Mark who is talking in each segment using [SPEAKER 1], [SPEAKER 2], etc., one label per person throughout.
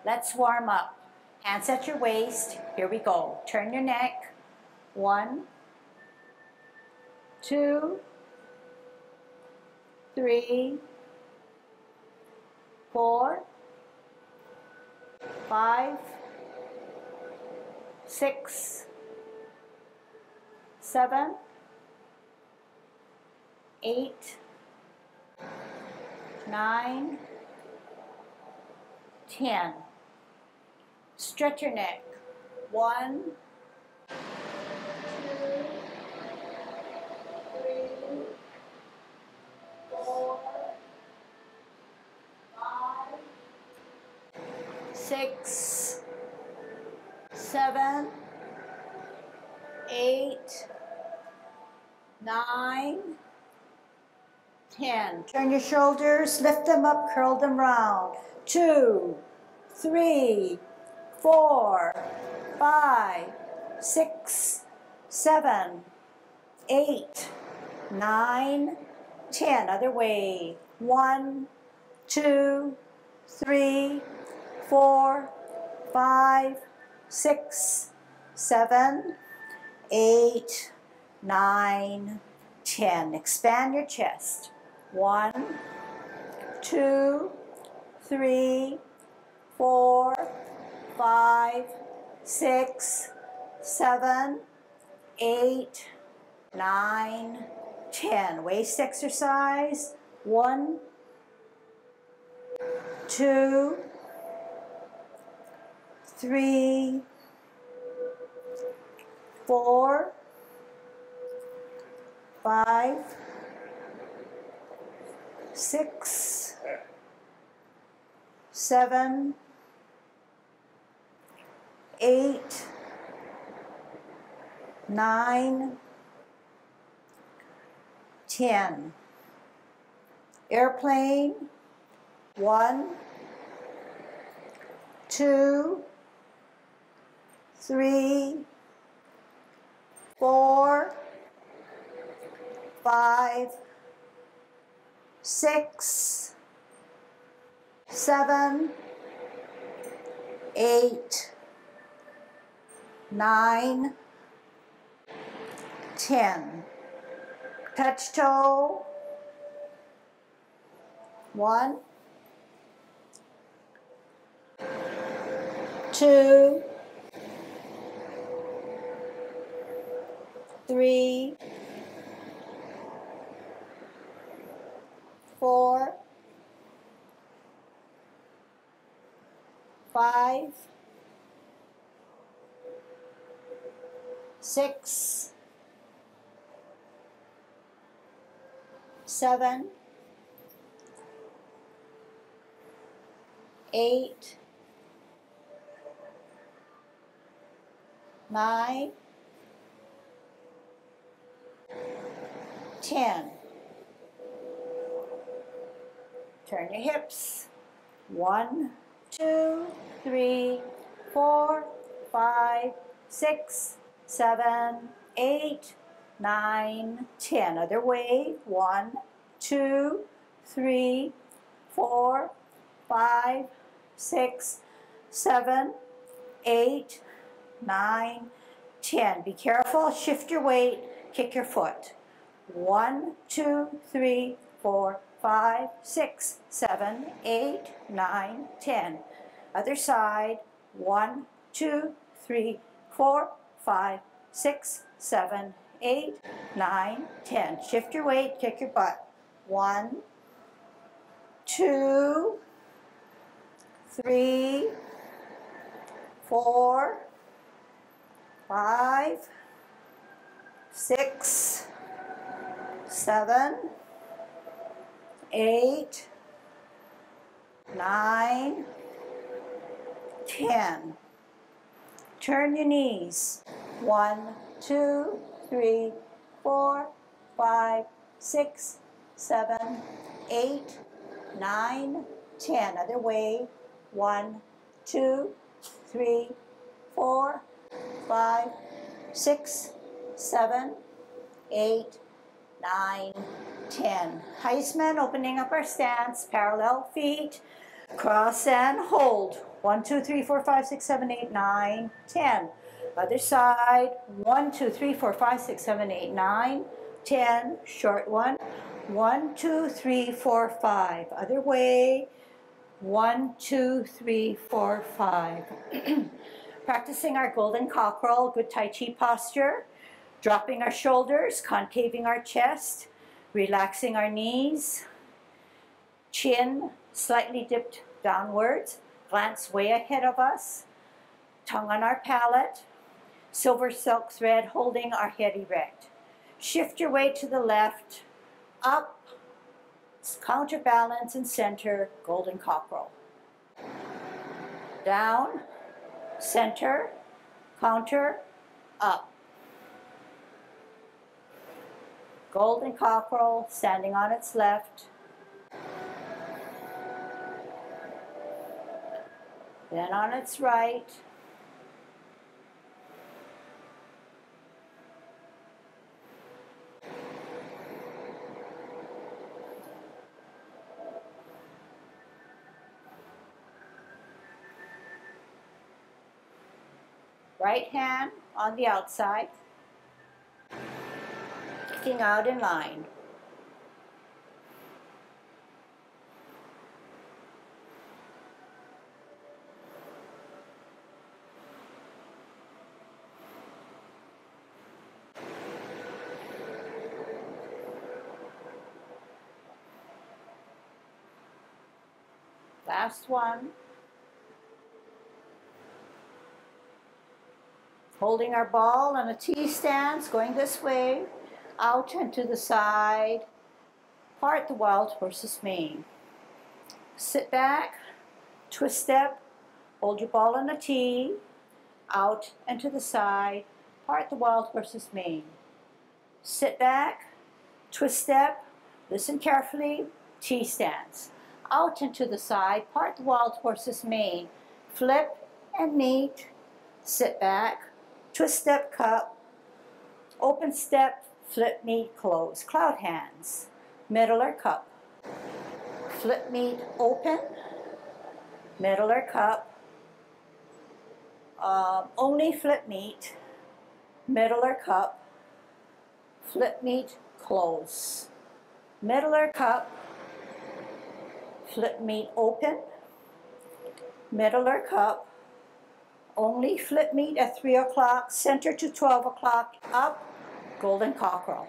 [SPEAKER 1] Let's warm up. Hands at your waist. Here we go. Turn your neck. 1, 2, 3, 4, 5, 6, 7, 8, 9, 10. Stretch your neck. 1, 2, 3, 4, 5, 6, 7, 8, 9, 10. Turn your shoulders, lift them up, curl them round. 2, 3, 4, 5, 6, 7, 8, 9, 10. Other way. 1, 2, 3, 4, 5, 6, 7, 8, 9, 10. Expand your chest. 1, 2, 3, 4, 5, 6, 7, 8, 9, 10. Waist exercise. 1, 2, 3, 4, 5, 6, 7, 8, 9, 10. Airplane. 1, 2, 3, 4, 5, 6, 7, 8, 9, 10. Touch toe. 1, 2, 3, 4, 5, 6, 7, 8, 9, 10. Turn your hips. 1, 2, 3, 4, 5, 6, 7, 8, 9, 10. Other way. 1, 2, 3, 4, 5, 6, 7, 8, 9, 10. Be careful. Shift your weight. Kick your foot. 1, 2, 3, 4, 5, 6, 7, 8, 9, 10. Other side. 1, 2, 3, 4, 5, 6, 7, 8, 9, 10. Shift your weight, kick your butt. 1, 2, 3, 4, 5, 6, 7, 8, 9, 10. Turn your knees. 1, 2, 3, 4, 5, 6, 7, 8, 9, 10. Other way. 1, 2, 3, 4, 5, 6, 7, 8, 9, 10. Heisman, opening up our stance, parallel feet. Cross and hold. 1, 2, 3, 4, 5, 6, 7, 8, 9, 10. Other side. 1, 2, 3, 4, 5, 6, 7, 8, 9, 10. Short one. 1, 2, 3, 4, 5. Other way. 1, 2, 3, 4, 5. Practicing our golden cockerel, good Tai Chi posture. Dropping our shoulders, concaving our chest, relaxing our knees. Chin slightly dipped downwards, glance way ahead of us, tongue on our palate, silver silk thread holding our head erect. Shift your weight to the left, up, counterbalance and center, golden cockerel. Down, center, counter, up. Golden cockerel, standing on its left. Then on its right. Right hand on the outside, kicking out in line. Last one. Holding our ball on a T stance, going this way, out and to the side, part the wild horse's mane. Sit back, twist step, hold your ball on a T, out and to the side, part the wild horse's mane. Sit back, twist step, listen carefully, T stance. Out and to the side, part the wild horse's mane. Flip and meet, sit back, twist step cup, open step, flip meet, close. Cloud hands, middler cup. Flip meet, open, middler cup. Only flip meet, middler cup, flip meet, close. Middler cup, flip meet, open, middler cup, only flip meet at 3 o'clock, center to 12 o'clock, up, golden cockerel.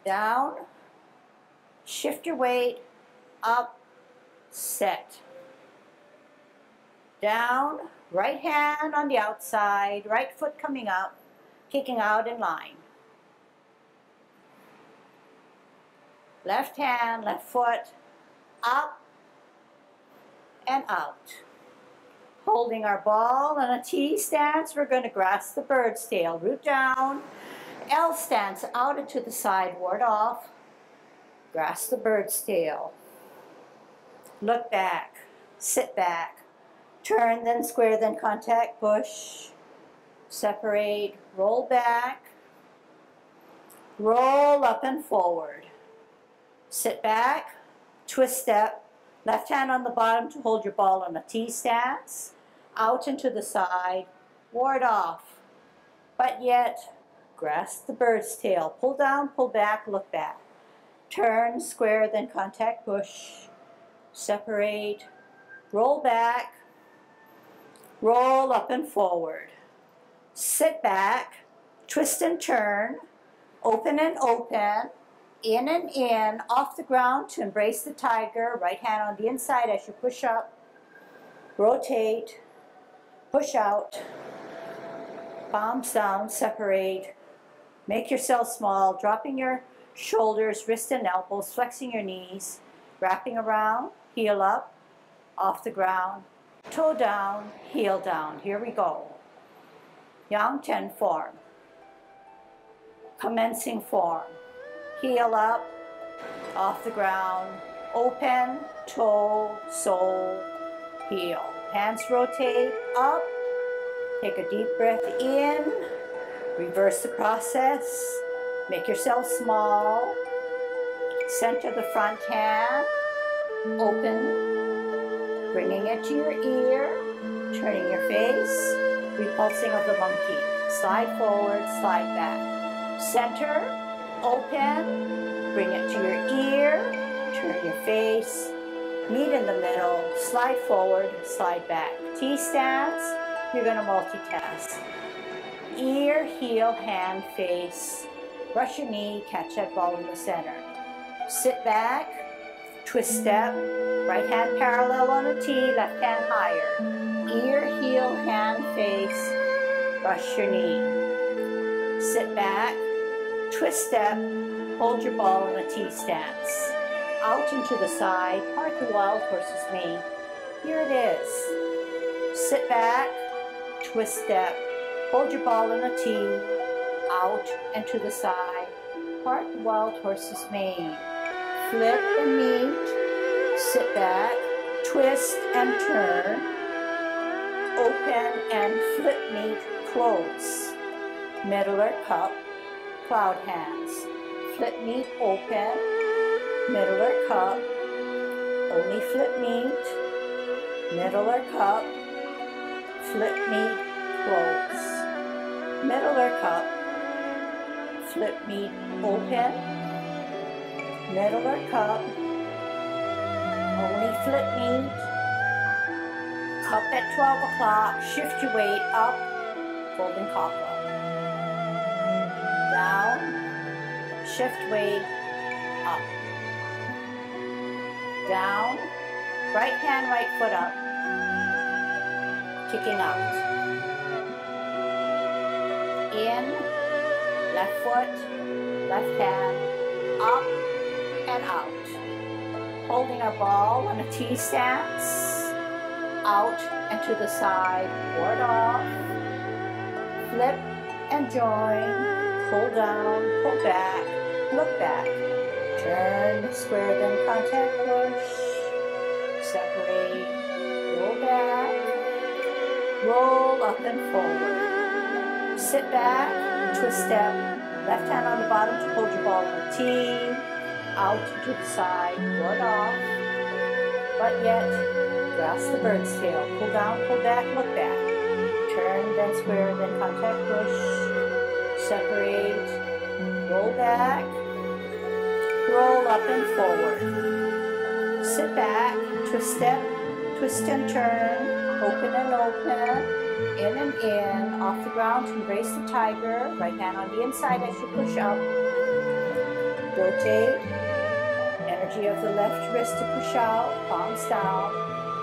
[SPEAKER 1] Down, shift your weight, up, set. Down, right hand on the outside, right foot coming up, kicking out in line. Left hand, left foot, up and out. Holding our ball on a T stance, we're going to grasp the bird's tail. Root down, L stance, out and to the side, ward off. Grasp the bird's tail. Look back, sit back, turn, then square, then contact, push, separate, roll back, roll up and forward. Sit back, twist step, left hand on the bottom to hold your ball on a T stance, out and to the side, ward off, but yet grasp the bird's tail, pull down, pull back, look back. Turn, square, then contact, push, separate, roll back, roll up and forward. Sit back, twist and turn, open and open, in and in, off the ground to embrace the tiger, right hand on the inside as you push up, rotate, push out, palms down, separate, make yourself small, dropping your shoulders, wrists and elbows, flexing your knees, wrapping around, heel up, off the ground, toe down, heel down. Here we go. Yang Ten form. Commencing form. Heel up, off the ground, open, toe, sole, heel. Hands rotate up, take a deep breath in, reverse the process, make yourself small, Center the front hand, open, bringing it to your ear, turning your face, repulsing of the monkey. Slide forward, slide back. Center, open, bring it to your ear, turn your face, meet in the middle, slide forward, slide back. T-stance, you're going to multitask. Ear, heel, hand, face, brush your knee, catch that ball in the center. Sit back, twist step, right hand parallel on a T, left hand higher. Ear, heel, hand, face, brush your knee. Sit back, twist step, hold your ball in a T stance. Out and to the side, part the wild horse's mane. Here it is. Sit back, twist step, hold your ball in a T, out and to the side, part the wild horse's mane. Flip and meet, sit back, twist and turn, open and flip meet, close. Middler cup, cloud hands. Flip meet, open, middler cup, only flip meet, middler cup, flip meet, close. Middler cup, flip meet, open, middler cup, only flip meet, cup at 12 o'clock, shift your weight up, golden cockle. Down, shift weight, up. Down, right hand, right foot up, kicking out. In, left foot, left hand, up and out. Holding our ball on a T stance, out and to the side, ward off, flip and join, pull down, pull back, look back, turn, square, then contact, push, separate, roll back, roll up and forward. Sit back, twist step, left hand on the bottom to hold your ball on the T, out to the side, ward off, but yet, grasp the bird's tail, pull down, pull back, look back, turn, then square, then contact, push, separate, roll back, roll up and forward. Sit back, twist step, twist and turn, open and open, in and in, off the ground to embrace the tiger, right hand on the inside as you push up, rotate, energy of the left wrist to push out, palms down,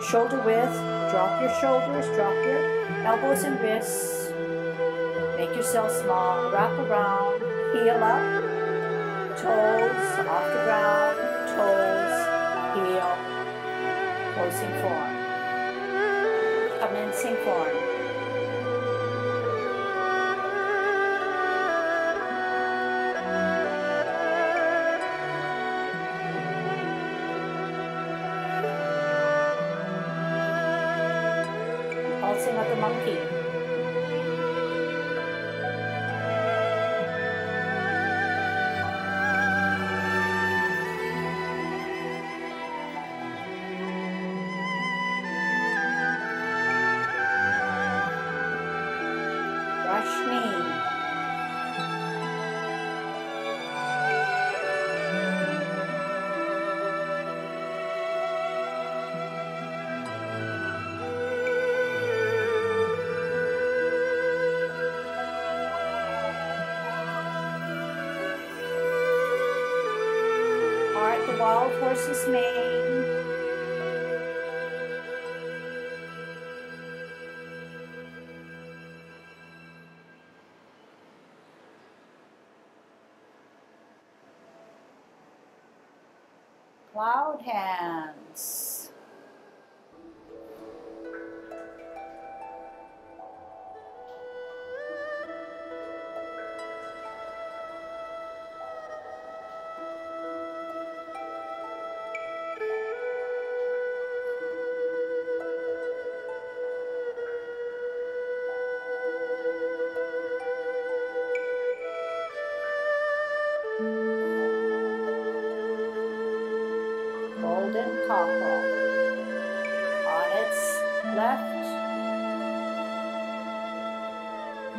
[SPEAKER 1] shoulder width, drop your shoulders, drop your elbows and wrists, make yourself small, wrap around, heel up, toes off the ground, toes, heel, closing form, commencing form. Pulsing of the monkey. Brush knee. Part the wild horse's mane. Cloud hands.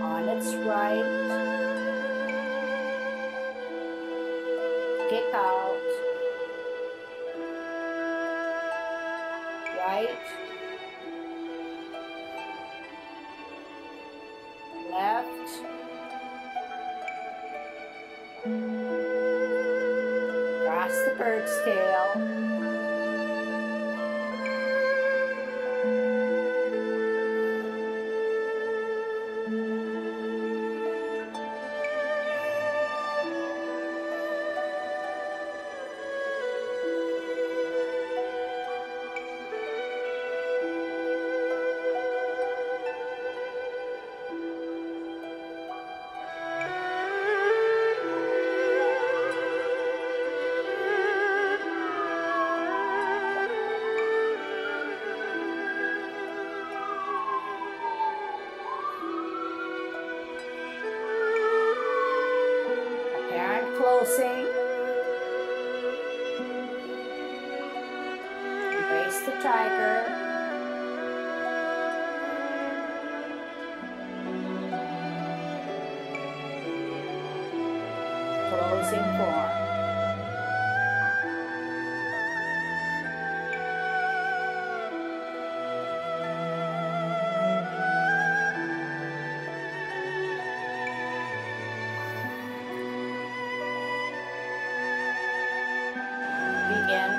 [SPEAKER 1] On its right, kick out, right, left, cross the bird's tail, apparent closing, embrace the tiger, closing form. Begin.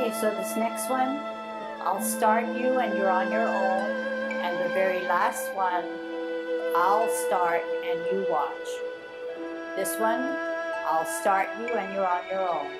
[SPEAKER 1] Okay, so this next one, I'll start you and you're on your own. And the very last one, I'll start and you watch. This one, I'll start you and you're on your own.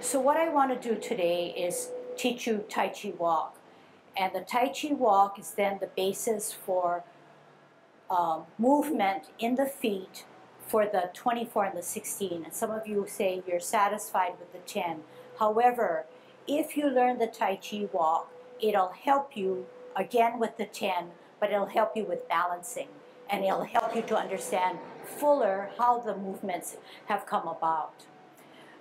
[SPEAKER 1] So what I want to do today is teach you Tai Chi Walk. And the Tai Chi Walk is then the basis for movement in the feet for the 24 and the 16. And some of you say you're satisfied with the 10. However, if you learn the Tai Chi Walk, it'll help you again with the 10, but it'll help you with balancing. And it'll help you to understand fuller how the movements have come about.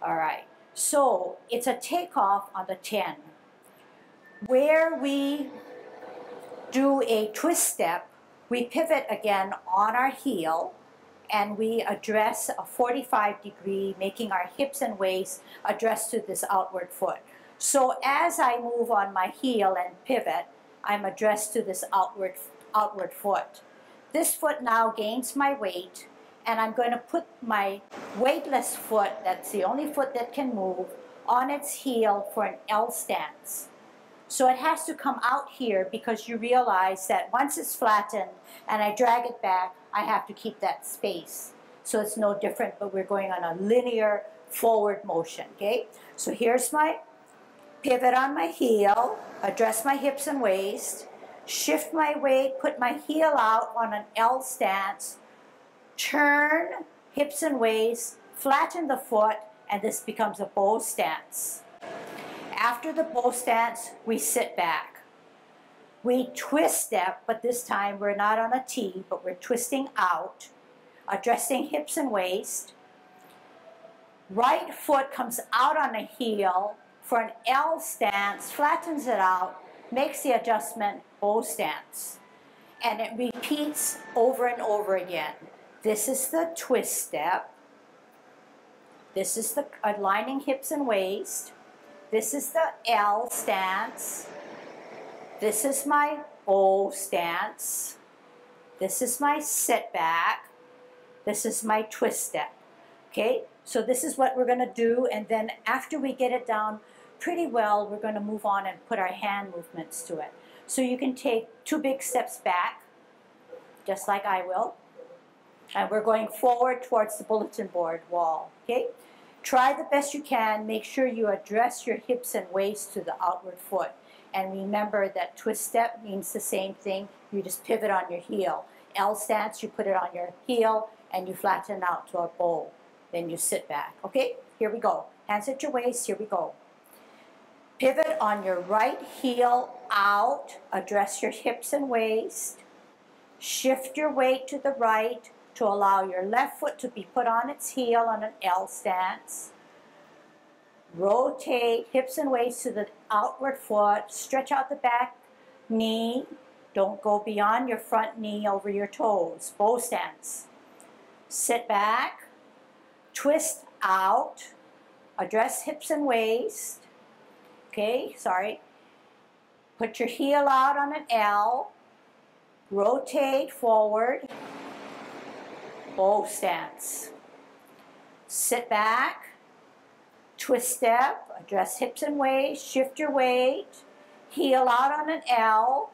[SPEAKER 1] All right, so it's a takeoff on the 10, where we do a twist step. We pivot again on our heel, and we address a 45-degree, making our hips and waist address to this outward foot. So as I move on my heel and pivot, I'm addressed to this outward foot. This foot now gains my weight, and I'm going to put my weightless foot, that's the only foot that can move, on its heel for an L stance. So it has to come out here because you realize that once it's flattened and I drag it back, I have to keep that space. So it's no different, but we're going on a linear forward motion, okay? So here's my pivot on my heel, address my hips and waist, shift my weight, put my heel out on an L stance, turn hips and waist, flatten the foot, and this becomes a bow stance. After the bow stance, we sit back. We twist step, but this time we're not on a T, but we're twisting out, addressing hips and waist. Right foot comes out on a heel for an L stance, flattens it out, makes the adjustment, bow stance. And it repeats over and over again. This is the twist step. This is the aligning hips and waist. This is the L stance. This is my O stance. This is my sit back. This is my twist step. Okay, so this is what we're going to do, and then after we get it down pretty well, we're going to move on and put our hand movements to it. So you can take 2 big steps back, just like I will, and we're going forward towards the bulletin board wall. Okay. Try the best you can. Make sure you address your hips and waist to the outward foot. And remember that twist step means the same thing. You just pivot on your heel. L stance, you put it on your heel and you flatten out to a bow. Then you sit back. Okay, here we go. Hands at your waist, here we go. Pivot on your right heel out. Address your hips and waist. Shift your weight to the right to allow your left foot to be put on its heel on an L stance. Rotate hips and waist to the outward foot. Stretch out the back knee. Don't go beyond your front knee over your toes. Bow stance. Sit back. Twist out. Address hips and waist. Okay, sorry. Put your heel out on an L. Rotate forward. Bow stance. Sit back, twist step, address hips and waist, shift your weight, heel out on an L,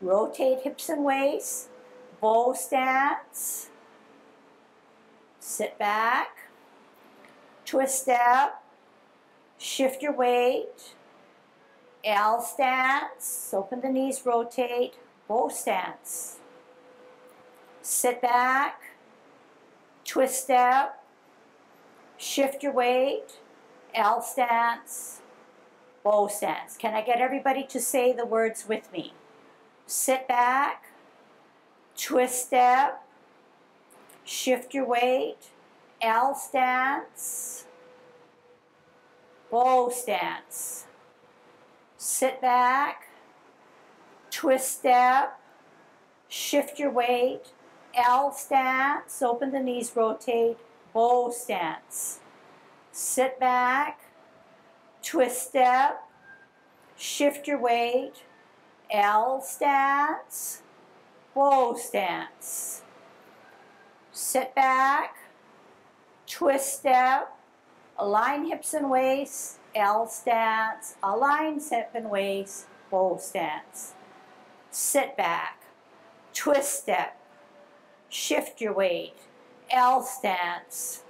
[SPEAKER 1] rotate hips and waist, bow stance, sit back, twist step, shift your weight, L stance, open the knees, rotate, bow stance, sit back, twist step, shift your weight, L stance, bow stance. Can I get everybody to say the words with me? Sit back, twist step, shift your weight, L stance, bow stance. Sit back, twist step, shift your weight, L stance, open the knees, rotate, bow stance. Sit back, twist step, shift your weight, L stance, bow stance. Sit back, twist step, align hips and waist, L stance, align hip and waist, bow stance. Sit back, twist step, shift your weight, L stance,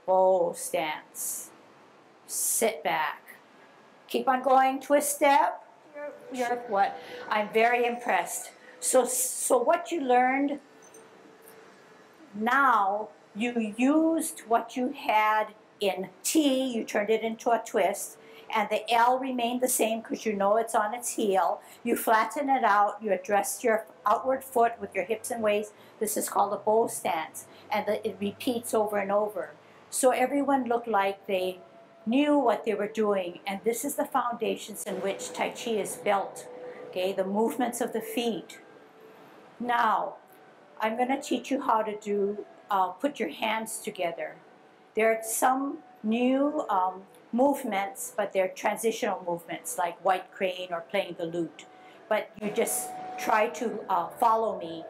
[SPEAKER 1] bow stance. sit back. Keep on going, twist step. You're what? I'm very impressed. So what you learned, now you used what you had in T, you turned it into a twist, and the L remained the same because you know it's on its heel. You flatten it out, you address your outward foot with your hips and waist. This is called a bow stance, and it repeats over and over. So everyone looked like they knew what they were doing, and this is the foundations in which Tai Chi is built, okay, the movements of the feet. Now, I'm going to teach you how to do, put your hands together. There are some new movements, but they're transitional movements, like white crane or playing the lute. But you just try to follow me,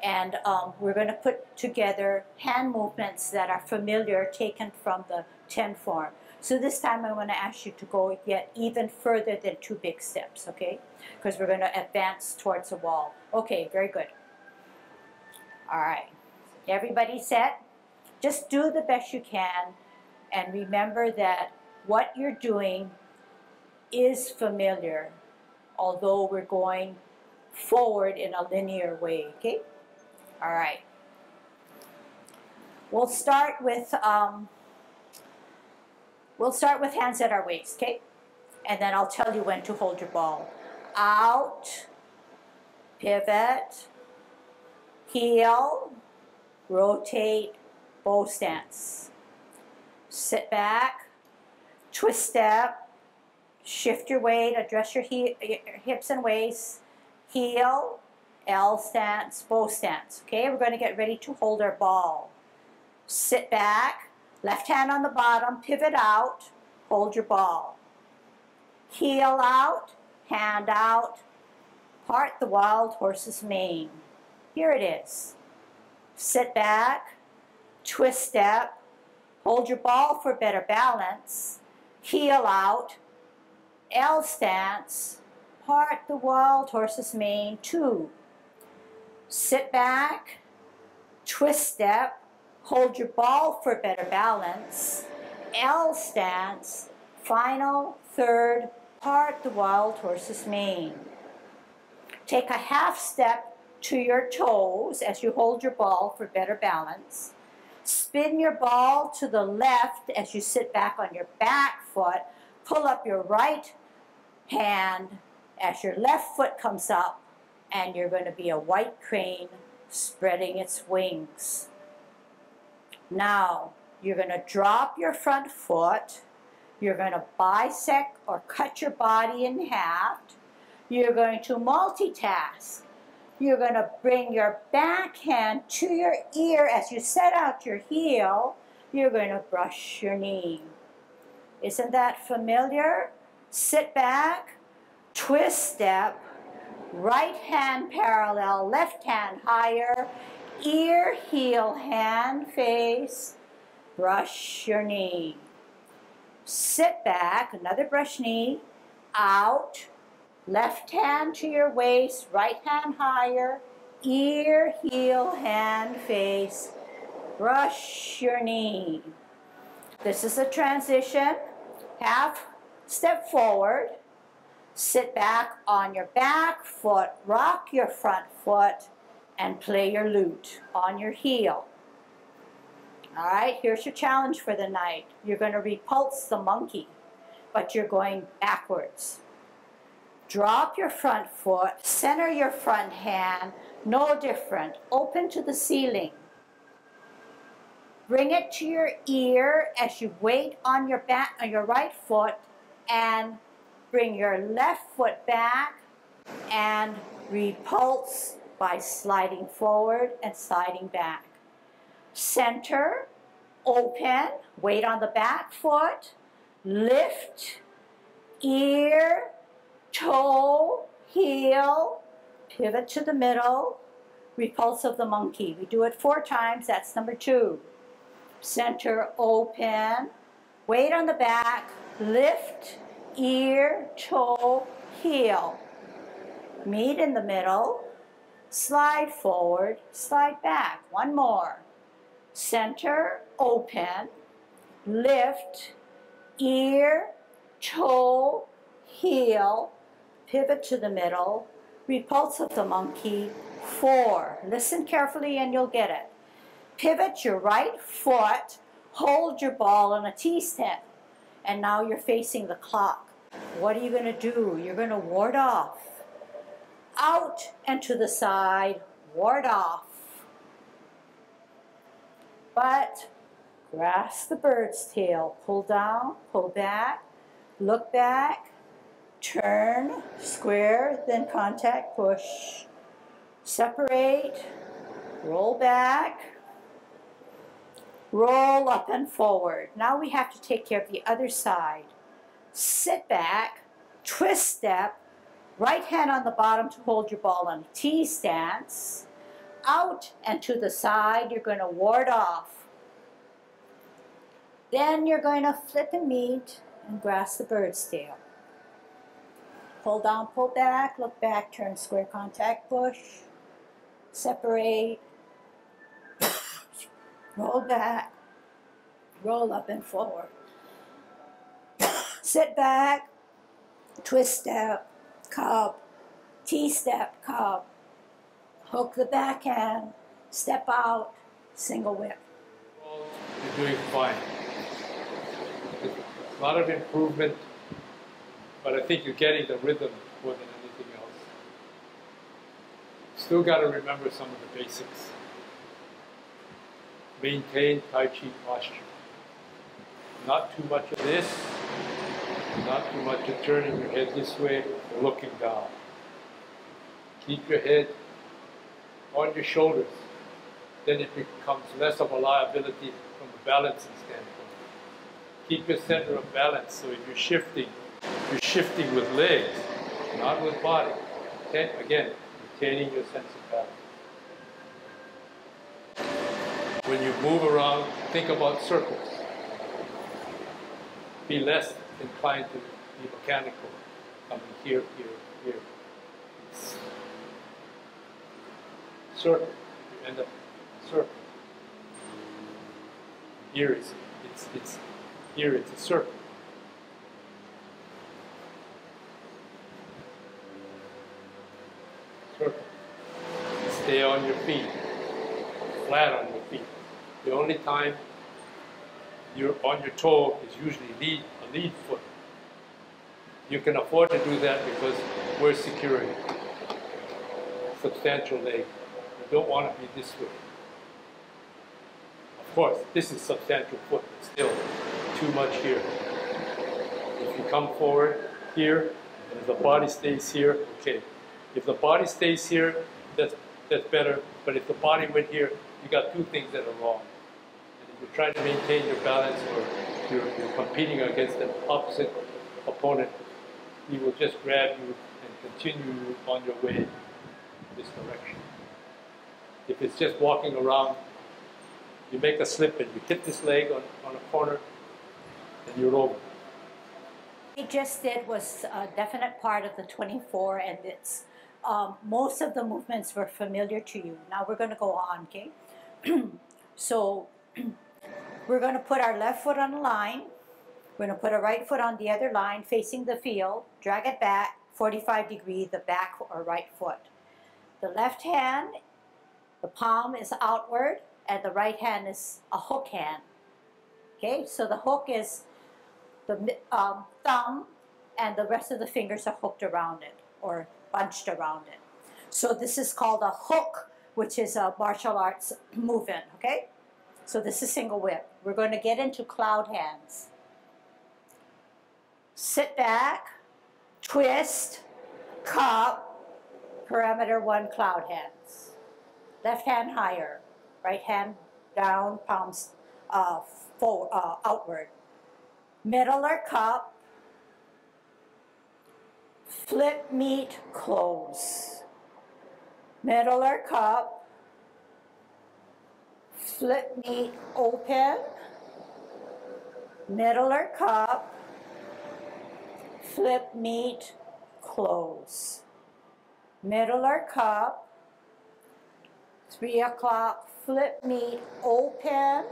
[SPEAKER 1] and we're going to put together hand movements that are familiar, taken from the 10 form. So this time I want to ask you to go yet even further than 2 big steps, okay? Because we're going to advance towards the wall. Okay, very good. All right, everybody set? Just do the best you can, and remember that what you're doing is familiar, although we're going forward in a linear way, okay? All right. We'll start with hands at our waist, okay? And then I'll tell you when to hold your ball. Out, pivot, heel, rotate, bow stance. Sit back, twist step, shift your weight, address your hips and waist, heel, L stance, bow stance. Okay, we're going to get ready to hold our ball. Sit back, left hand on the bottom, pivot out, hold your ball. Heel out, hand out, part the wild horse's mane. Here it is. Sit back, twist step, hold your ball for better balance, heel out, L stance, part the wild horse's mane, 2. Sit back, twist step, hold your ball for better balance, L stance, final, 3rd, part the wild horse's mane. Take a half step to your toes as you hold your ball for better balance. Spin your ball to the left as you sit back on your back foot. Pull up your right hand as your left foot comes up, and you're going to be a white crane spreading its wings. Now, you're going to drop your front foot. You're going to bisect or cut your body in half. You're going to multitask. You're going to bring your back hand to your ear as you set out your heel. You're going to brush your knee. Isn't that familiar? Sit back, twist step, right hand parallel, left hand higher, ear, heel, hand, face, brush your knee. Sit back, another brush knee, out, left hand to your waist, right hand higher, ear, heel, hand, face, brush your knee. This is a transition. Half step forward, sit back on your back foot, rock your front foot, and play your lute on your heel. All right, here's your challenge for the night. You're going to repulse the monkey, but you're going backwards. Drop your front foot, center your front hand, no different, open to the ceiling. Bring it to your ear as you wait on your back, on your right foot, and bring your left foot back and repulse by sliding forward and sliding back. Center, open, weight on the back foot, lift, ear, toe, heel, pivot to the middle, repulse of the monkey. We do it 4 times, that's number 2. Center, open, weight on the back, lift, ear, toe, heel. Meet in the middle, slide forward, slide back. 1 more. Center, open, lift, ear, toe, heel, pivot to the middle, repulse of the monkey, 4. Listen carefully and you'll get it. Pivot your right foot, hold your ball on a T-step, and now you're facing the clock. What are you going to do? You're going to ward off. Out and to the side, ward off. But grasp the bird's tail, pull down, pull back, look back, turn, square, then contact, push, separate, roll back, roll up and forward. Now we have to take care of the other side. Sit back, twist step, right hand on the bottom to hold your ball on a T stance, out and to the side, you're going to ward off. Then you're going to flip and meet and grasp the bird's tail. Pull down, pull back, look back, turn, square, contact, push, separate, roll back, roll up and forward. Sit back, twist step, cup, T-step, cup, hook the backhand, step out, single whip.
[SPEAKER 2] You're doing fine. A lot of improvement, but I think you're getting the rhythm more than anything else. Still got to remember some of the basics. Maintain Tai Chi posture. Not too much of this, not too much of turning your head this way or looking down. Keep your head on your shoulders. Then it becomes less of a liability from a balancing standpoint. Keep your center of balance, so if you're shifting with legs, not with body. Okay? Again, retaining your sense of balance. When you move around, think about circles. Be less inclined to be mechanical, coming here, here, here. It's circle. You end up circle. Here it's a circle. Circle. Stay on your feet, flat on your feet. The only time you're on your toe is usually a lead foot. You can afford to do that because we're securing substantial leg. You don't want to be this way. Of course, this is substantial foot, but still too much here. If you come forward here, and if the body stays here, okay. If the body stays here, that's better. But if the body went here, you got two things that are wrong. And if you're trying to maintain your balance or you're competing against an opposite opponent, he will just grab you and continue on your way in this direction. If it's just walking around, you make a slip and you hit this leg on a corner, and you're over.
[SPEAKER 1] What we just did was a definite part of the 24, and it's most of the movements were familiar to you. Now we're going to go on, okay? So we're going to put our left foot on the line. We're going to put our right foot on the other line, facing the field. Drag it back 45 degrees, the back or right foot. The left hand, the palm is outward, and the right hand is a hook hand. Okay, so the hook is the thumb, and the rest of the fingers are hooked around it or bunched around it. So this is called a hook, which is a martial arts movement, okay? So this is single whip. We're going to get into cloud hands. Sit back, twist, cup, perimeter 1 cloud hands. Left hand higher, right hand down, palms outward. Middle or cup, flip, meet, close. Middle or cup, flip, meet, open. Middle or cup, flip, meet, close. Middle or cup, 3 o'clock, flip, meet, open.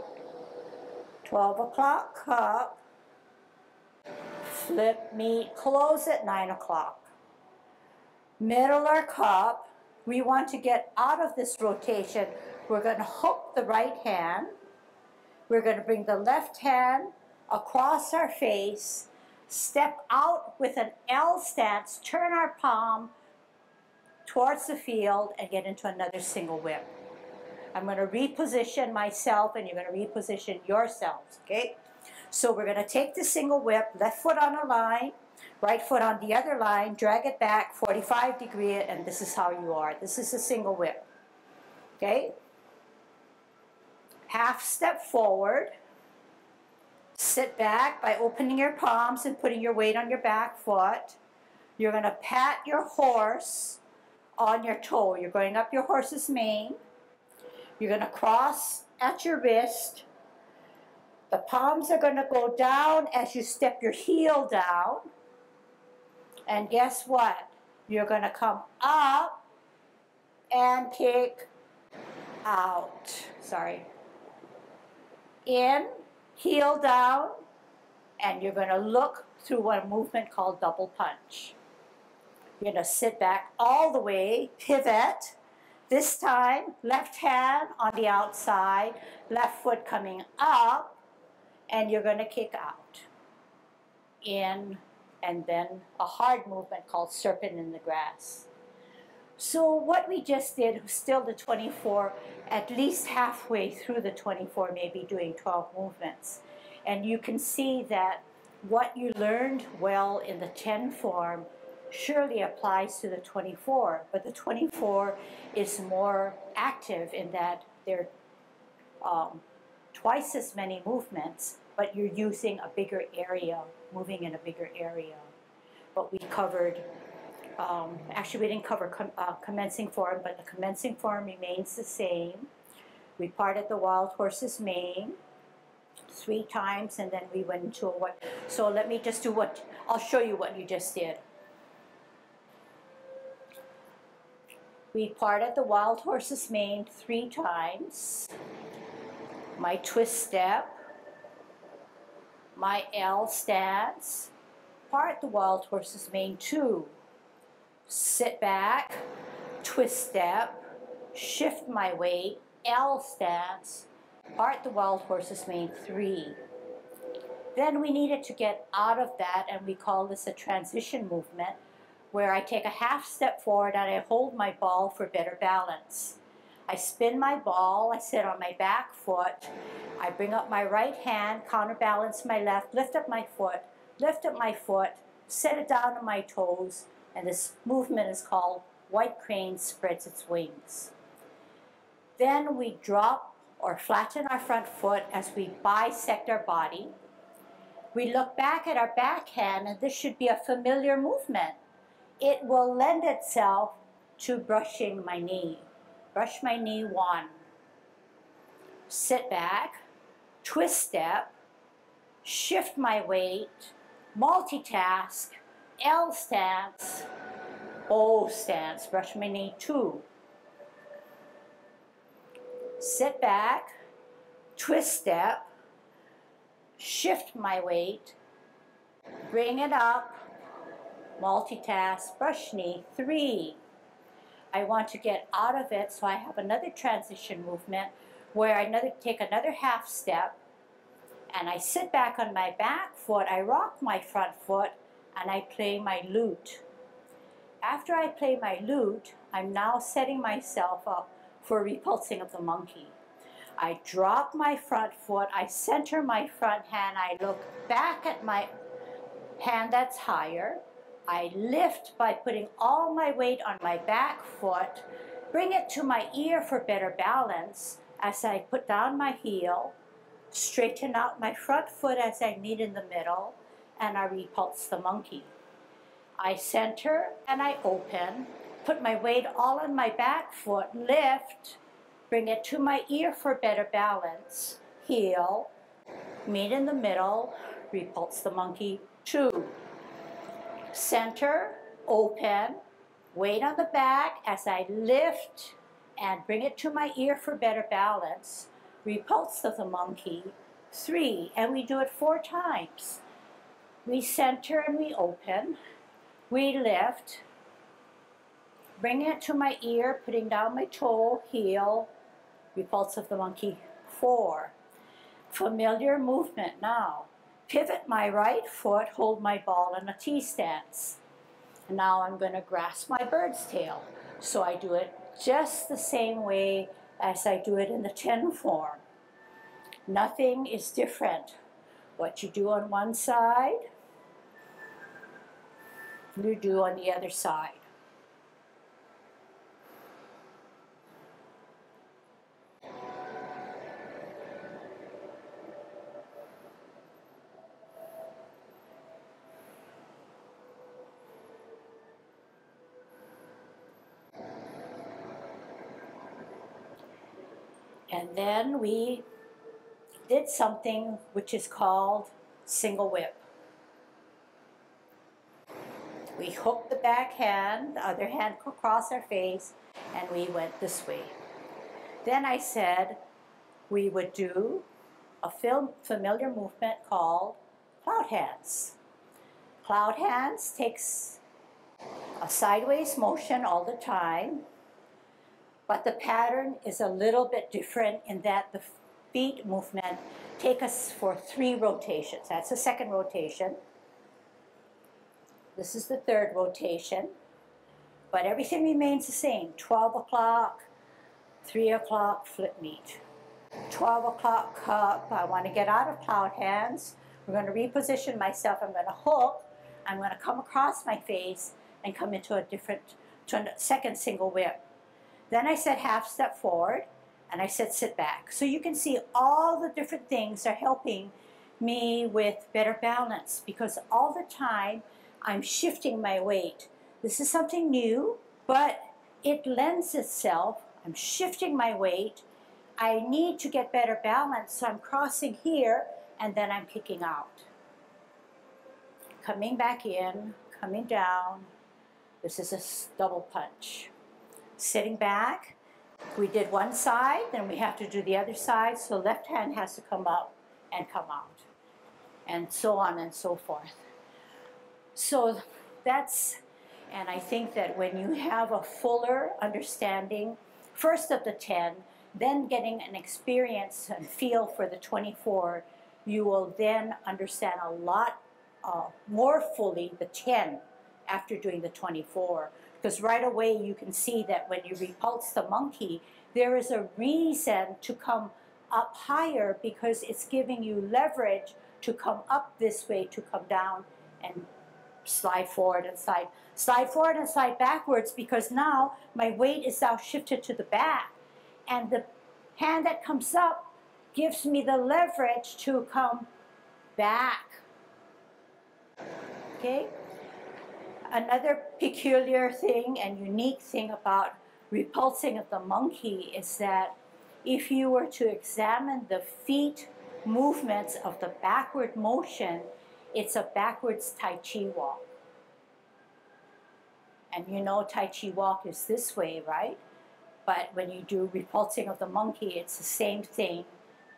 [SPEAKER 1] 12 o'clock, cup. flip, meet, close at 9 o'clock. Middle our cup. We want to get out of this rotation. We're going to hook the right hand. We're going to bring the left hand across our face, step out with an L stance, turn our palm towards the field, and get into another single whip. I'm going to reposition myself, and you're going to reposition yourselves, okay? So we're going to take the single whip, left foot on a line, right foot on the other line, drag it back 45 degrees, and this is how you are. This is a single whip, okay? Half step forward. Sit back by opening your palms and putting your weight on your back foot. You're going to pat your horse on your toe. You're going up your horse's mane. You're going to cross at your wrist. The palms are going to go down as you step your heel down. And guess what? You're going to come up and kick out. Sorry. In, heel down, and you're going to look through a movement called double punch. You're going to sit back all the way, pivot. This time, left hand on the outside, left foot coming up, and you're going to kick out. In, and then a hard movement called serpent in the grass. So what we just did was still the 24, at least halfway through the 24, maybe doing 12 movements. And you can see that what you learned well in the 10 form surely applies to the 24, but the 24 is more active in that there are twice as many movements, but you're using a bigger area, moving in a bigger area. But we covered, actually we didn't cover commencing form, but the commencing form remains the same. We parted the wild horse's mane 3 times, and then we went into a what. So let me just do what, I'll show you what you just did. We parted the wild horse's mane 3 times. My twist step, my L stance, part the wild horse's mane 2. Sit back, twist step, shift my weight, L stance, part the wild horse's mane 3. Then we needed to get out of that, and we call this a transition movement, where I take a half step forward and I hold my ball for better balance. I spin my ball, I sit on my back foot, I bring up my right hand, counterbalance my left, lift up my foot, set it down on my toes, and this movement is called white crane spreads its wings. Then we drop or flatten our front foot as we bisect our body. We look back at our backhand, and this should be a familiar movement. It will lend itself to brushing my knee. Brush my knee 1. Sit back, twist step, shift my weight, multitask, L stance, O stance, brush my knee 2. Sit back, twist step, shift my weight, bring it up, multitask, brush knee 3. I want to get out of it, so I have another transition movement where I take another half step, and I sit back on my back foot, I rock my front foot, and I play my lute. After I play my lute, I'm now setting myself up for repulsing of the monkey. I drop my front foot, I center my front hand, I look back at my hand that's higher, I lift by putting all my weight on my back foot, bring it to my ear for better balance as I put down my heel, straighten out my front foot as I meet in the middle, and I repulse the monkey. I center and I open, put my weight all on my back foot, lift, bring it to my ear for better balance, heel, meet in the middle, repulse the monkey, 2. Center, open, weight on the back as I lift and bring it to my ear for better balance, repulse of the monkey, 3, and we do it 4 times. We center and we open. We lift. Bring it to my ear, putting down my toe, heel, repulse of the monkey, 4. Familiar movement now. Pivot my right foot, hold my ball in a T stance. And now I'm going to grasp my bird's tail. So I do it just the same way as I do it in the 10 form. Nothing is different. What you do on one side, you do on the other side. And then we did something which is called single whip. We hooked the back hand, the other hand across our face, and we went this way. Then I said we would do a familiar movement called cloud hands. Cloud hands takes a sideways motion all the time, but the pattern is a little bit different in that the feet movement take us for 3 rotations. That's the second rotation. This is the third rotation. But everything remains the same. 12 o'clock, 3 o'clock, flip meet. 12 o'clock cup, I want to get out of cloud hands. We're going to reposition myself. I'm going to hook. I'm going to come across my face and come into a second single whip. Then I said half step forward, and I said sit back. So you can see all the different things are helping me with better balance, because all the time I'm shifting my weight. This is something new, but it lends itself. I'm shifting my weight. I need to get better balance, so I'm crossing here, and then I'm kicking out. Coming back in, coming down. This is a double punch. Sitting back, we did one side, then we have to do the other side, so left hand has to come up and come out, and so on and so forth. So that's, and I think that when you have a fuller understanding, first of the 10, then getting an experience and feel for the 24, you will then understand a lot more fully the 10 after doing the 24. Because right away you can see that when you repulse the monkey, there is a reason to come up higher, because it's giving you leverage to come up this way, to come down and slide forward and slide forward and slide backwards, because now my weight is now shifted to the back. And the hand that comes up gives me the leverage to come back. Okay? Another peculiar thing and unique thing about repulsing of the monkey is that if you were to examine the feet movements of the backward motion, it's a backwards Tai Chi walk. And you know Tai Chi walk is this way, right? But when you do repulsing of the monkey, it's the same thing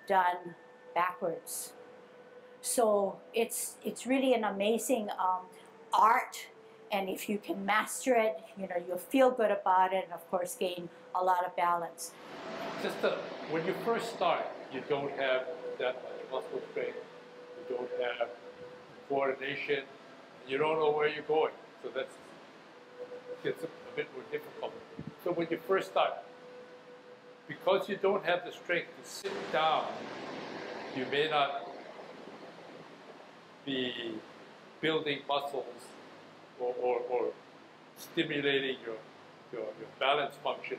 [SPEAKER 1] done backwards. So it's really an amazing art. And if you can master it, you know, you'll feel good about it, and of course gain a lot of balance.
[SPEAKER 2] Just when you first start, you don't have that much muscle strength, you don't have coordination, you don't know where you're going. So that gets a bit more difficult. So when you first start, because you don't have the strength to sit down, you may not be building muscles or stimulating your balance function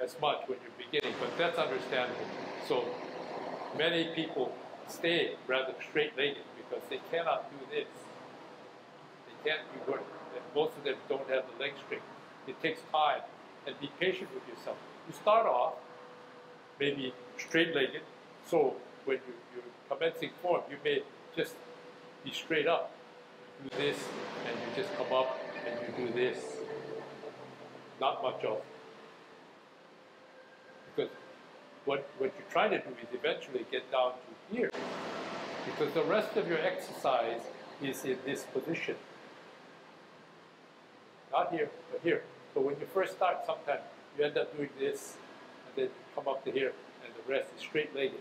[SPEAKER 2] as much when you're beginning, but that's understandable. So many people stay rather straight-legged because they cannot do this. They can't do work. Most of them don't have the leg strength. It takes time, and be patient with yourself. You start off maybe straight-legged, so when you're commencing form, you may just be straight up. You do this, and you just come up, and you do this. Not much of. Because what you're trying to do is eventually get down to here. because the rest of your exercise is in this position. Not here, but here. So when you first start, sometimes you end up doing this, and then come up to here, and the rest is straight-legged.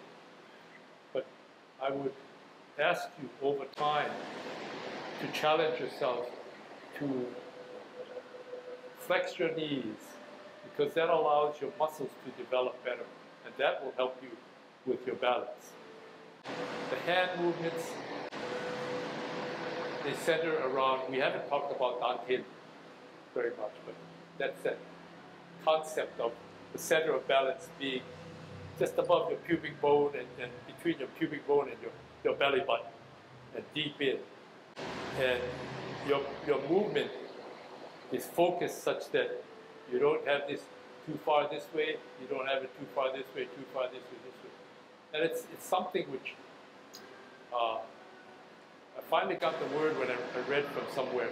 [SPEAKER 2] But I would ask you over time to challenge yourself to flex your knees, because that allows your muscles to develop better, and that will help you with your balance. The hand movements, they center around, we haven't talked about dantian very much, but that's that concept of the center of balance being just above your pubic bone and between your pubic bone and your belly button, and deep in. And your movement is focused such that you don't have this too far this way, you don't have it too far this way, too far this way, this way. And it's something which I finally got the word when I read from somewhere.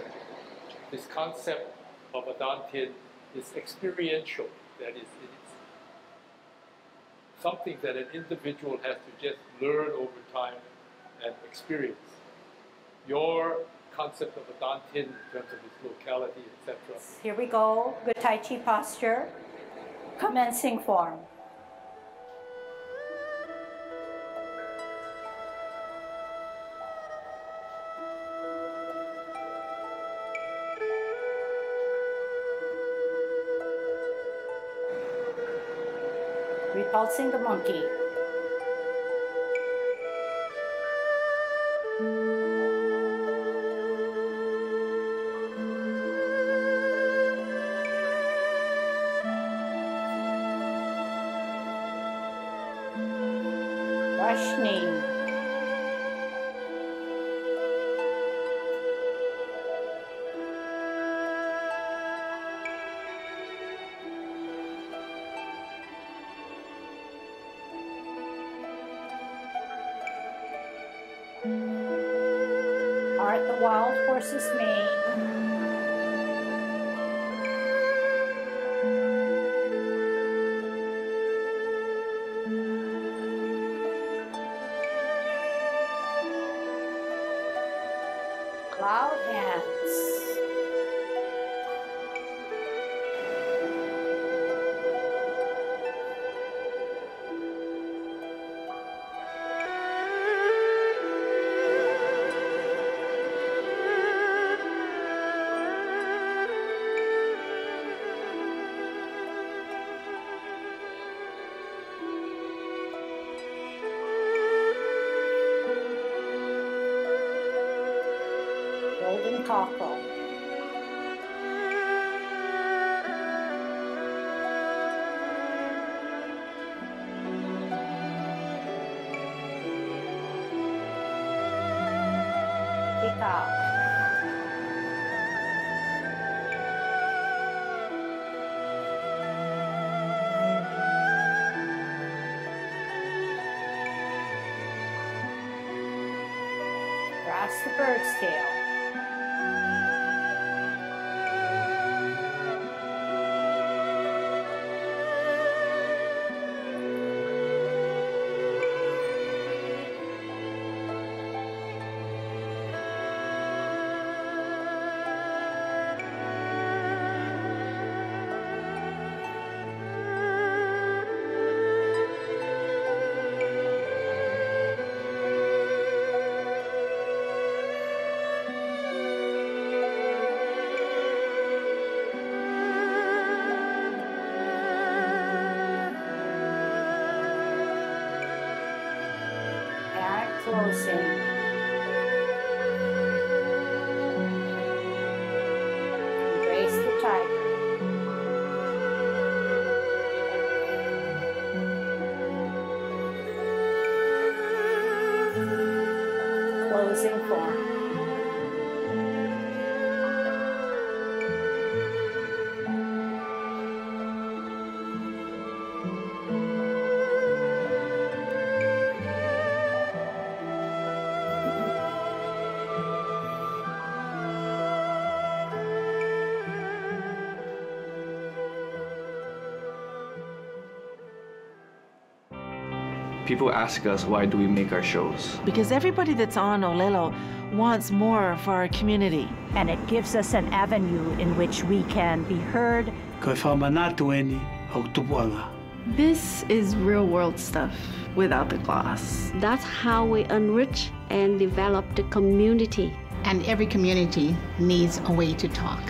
[SPEAKER 2] This concept of a dantian is experiential. That is, it's something that an individual has to just learn over time and experience. Your concept of a dantian in terms of its locality, etc.
[SPEAKER 1] Here we go. Good Tai Chi posture. Commencing form. Repulsing the monkey. Rush knee. Part the wild horse's mane. Cloud hands. Golden cockerel. Peacock. Grasp the bird's tail. Closing. Embrace the tiger. Closing form.
[SPEAKER 3] People ask us, why do we make our shows?
[SPEAKER 4] Because everybody that's on Olelo wants more for our community.
[SPEAKER 1] And it gives us an avenue in which we can be heard.
[SPEAKER 5] This is real world stuff without the gloss.
[SPEAKER 6] That's how we enrich and develop the community.
[SPEAKER 7] And every community needs a way to talk.